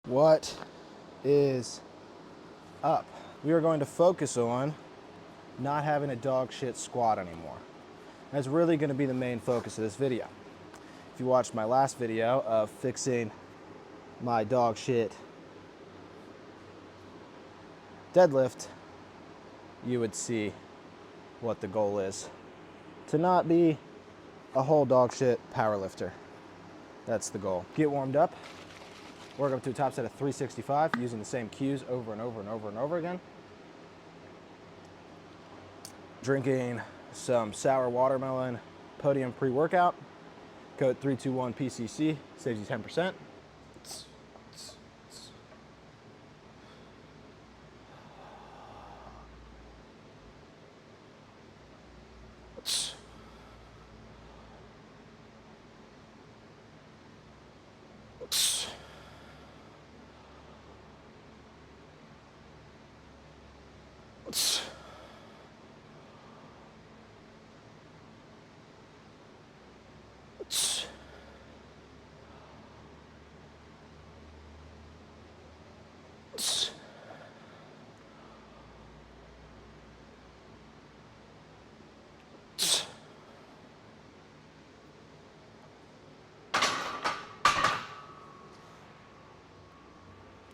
What is up? We are going to focus on not having a dog shit squat anymore. That's really going to be the main focus of this video. If you watched my last video of fixing my dog shit deadlift, you would see what the goal is. To not be a whole dog shit powerlifter. That's the goal. Get warmed up. Work up to a top set of 365 using the same cues over and over and over and over again. Drinking some sour watermelon podium pre-workout. Code 321 PCC saves you 10%.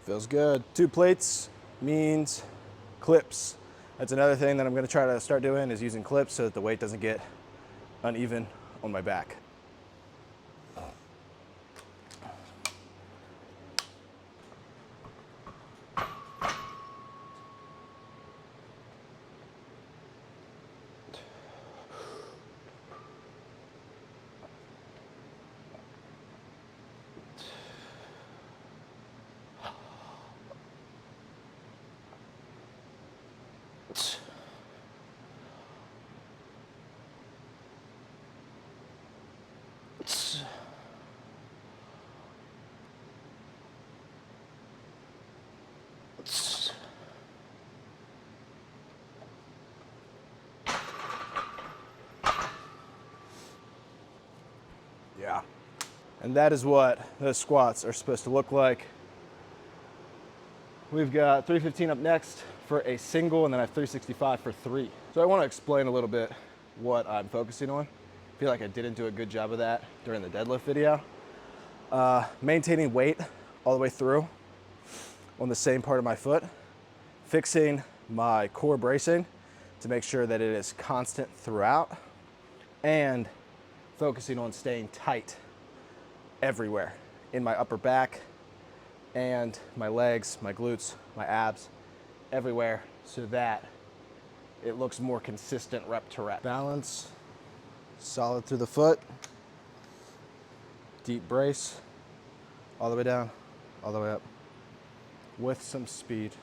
Feels good. 2 plates means clips. That's another thing that I'm gonna try to start doing, is using clips so that the weight doesn't get uneven on my back. Yeah. And that is what those squats are supposed to look like. We've got 315 up next for a single, and then I have 365 for 3. So I want to explain a little bit what I'm focusing on. I feel like I didn't do a good job of that during the deadlift video. Maintaining weight all the way through on the same part of my foot. Fixing my core bracing to make sure that it is constant throughout. And focusing on staying tight everywhere in my upper back and my legs, my glutes, my abs, everywhere, so that it looks more consistent rep to rep. Balance, solid through the foot, deep brace, all the way down, all the way up, with some speed.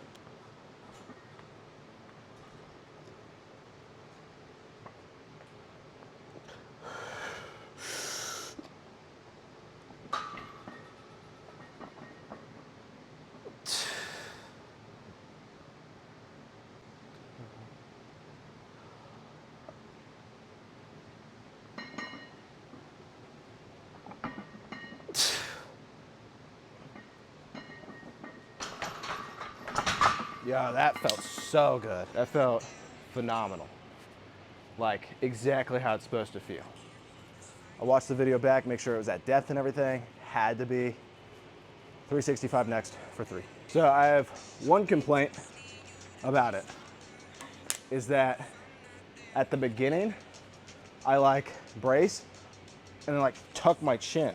Yeah, that felt so good. That felt phenomenal. Like exactly how it's supposed to feel. I watched the video back, make sure it was at depth and everything. Had to be. 365 next for 3. So I have one complaint about it, is that at the beginning, I like brace and then like tuck my chin.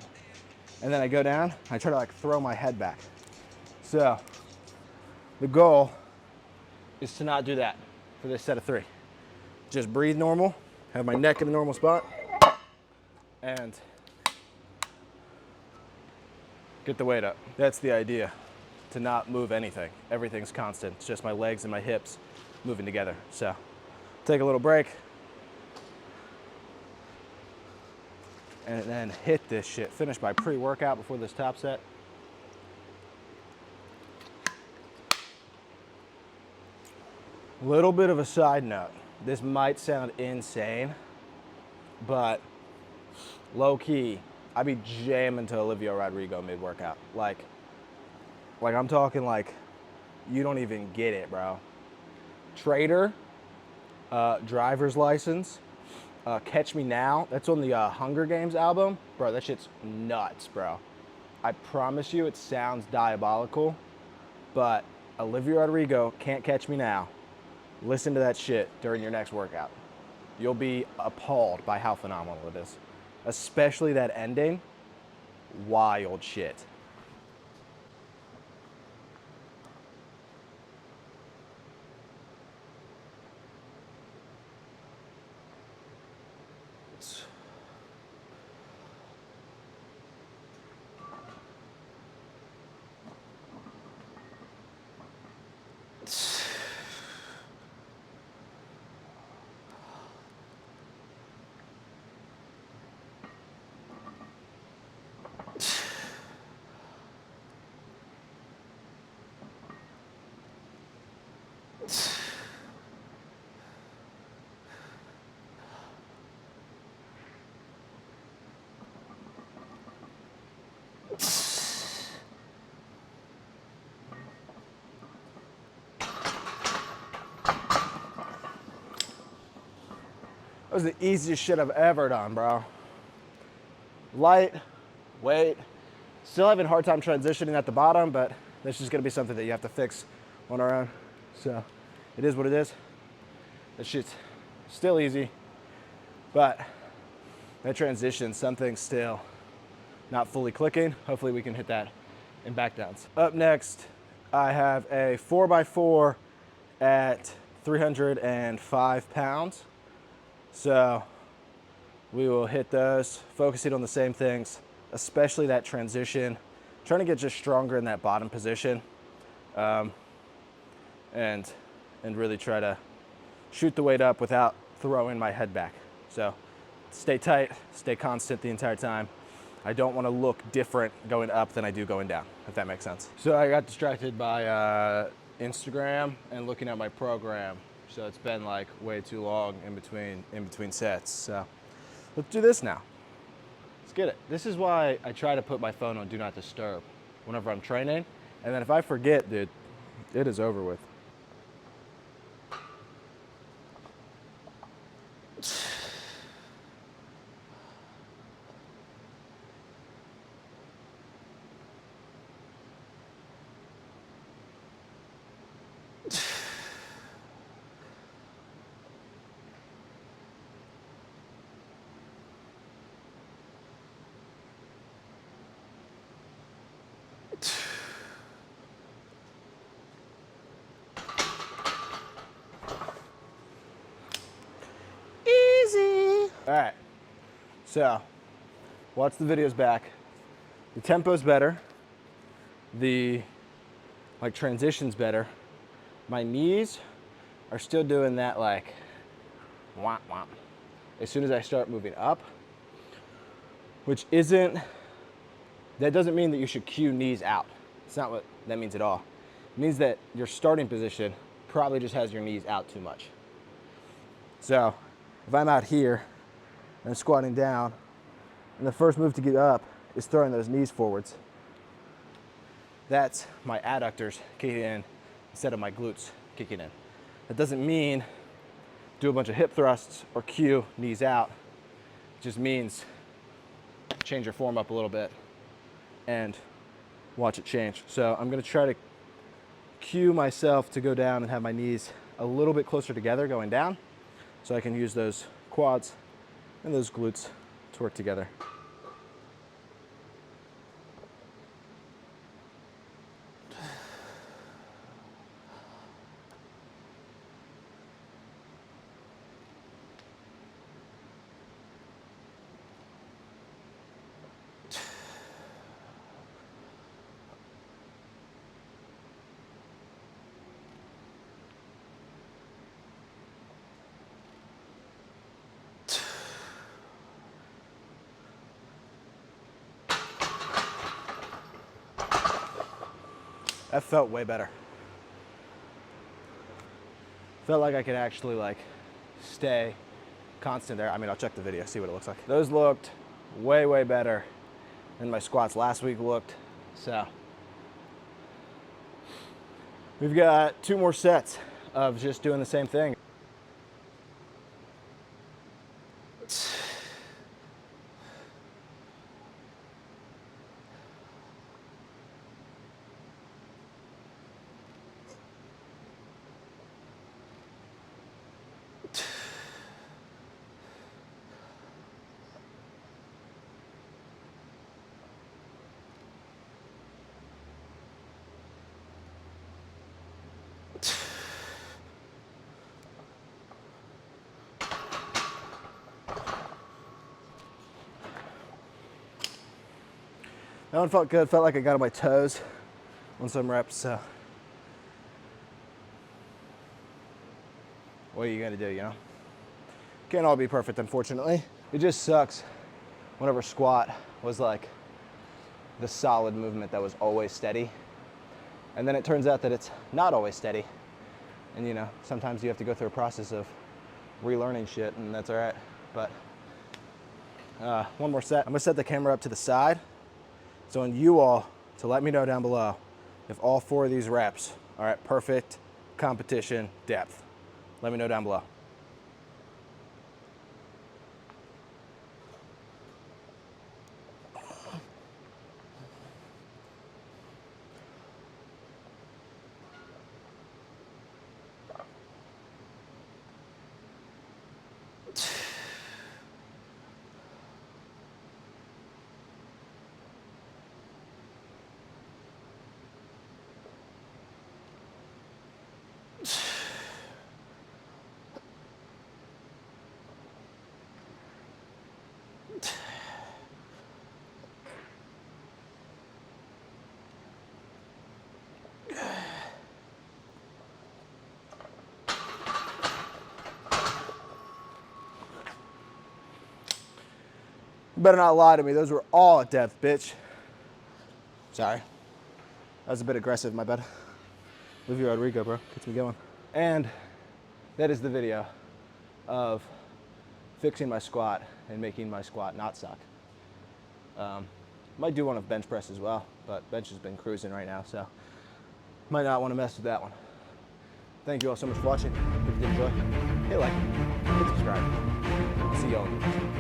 And then I go down, I try to like throw my head back. So the goal is to not do that for this set of 3. Just breathe normal, have my neck in a normal spot, and get the weight up. That's the idea, to not move anything. Everything's constant. It's just my legs and my hips moving together. So take a little break and then hit this shit. Finish my pre-workout before this top set. Little bit of a side note. This might sound insane, but low key, I be jamming to Olivia Rodrigo mid-workout. Like, Like, I'm talking like, you don't even get it, bro. Trader, driver's license, Catch Me Now. That's on the Hunger Games album. Bro, that shit's nuts, bro. I promise you it sounds diabolical, but Olivia Rodrigo, Can't Catch Me Now. Listen to that shit during your next workout. You'll be appalled by how phenomenal it is. Especially that ending. Wild shit. That was the easiest shit I've ever done, bro. Light, weight. Still having a hard time transitioning at the bottom, but that's just gonna be something that you have to fix on our own. So it is what it is. That shit's still easy, but that transition, something's still not fully clicking. Hopefully we can hit that in back downs. Up next, I have a 4x4 at 305 pounds. So we will hit those, focusing on the same things, especially that transition, trying to get just stronger in that bottom position, and really try to shoot the weight up without throwing my head back. So stay tight, stay constant the entire time. I don't want to look different going up than I do going down, if that makes sense. So I got distracted by Instagram and looking at my program. So it's been like way too long in between sets. So let's do this now. Let's get it. This is why I try to put my phone on Do Not Disturb whenever I'm training. And then if I forget, dude, it is over with. Easy. All right, so watch the videos back. The tempo's better. The transition's better. My knees are still doing that like womp womp. As soon as I start moving up, which isn't, that doesn't mean that you should cue knees out. It's not what that means at all. It means that your starting position probably just has your knees out too much. So if I'm out here and I'm squatting down, and the first move to get up is throwing those knees forwards, that's my adductors kicking in instead of my glutes kicking in. That doesn't mean do a bunch of hip thrusts or cue knees out. It just means change your form up a little bit and watch it change. So I'm gonna try to cue myself to go down and have my knees a little bit closer together going down, so I can use those quads and those glutes to work together. That felt way better. Felt like I could actually like stay constant there. I mean, I'll check the video, see what it looks like. Those looked way, way better than my squats last week looked. So We've got 2 more sets of just doing the same thing. That one felt good, felt like I got on my toes on some reps, so. What are you gonna do, you know? Can't all be perfect, unfortunately. It just sucks whenever squat was like the solid movement that was always steady. And then it turns out that it's not always steady. And you know, sometimes you have to go through a process of relearning shit, and that's all right. But one more set. I'm gonna set the camera up to the side. So I want you all to let me know down below if all 4 of these reps are at perfect competition depth. Let me know down below. You better not lie to me. Those were all at depth, bitch. Sorry. That was a bit aggressive, my bad. Livio Rodrigo, bro. Gets me going. And that is the video of fixing my squat and making my squat not suck. Might do one of bench press as well, but bench has been cruising right now, so might not want to mess with that one. Thank you all so much for watching. If you did enjoy, hit like, hit subscribe. See y'all in the next one.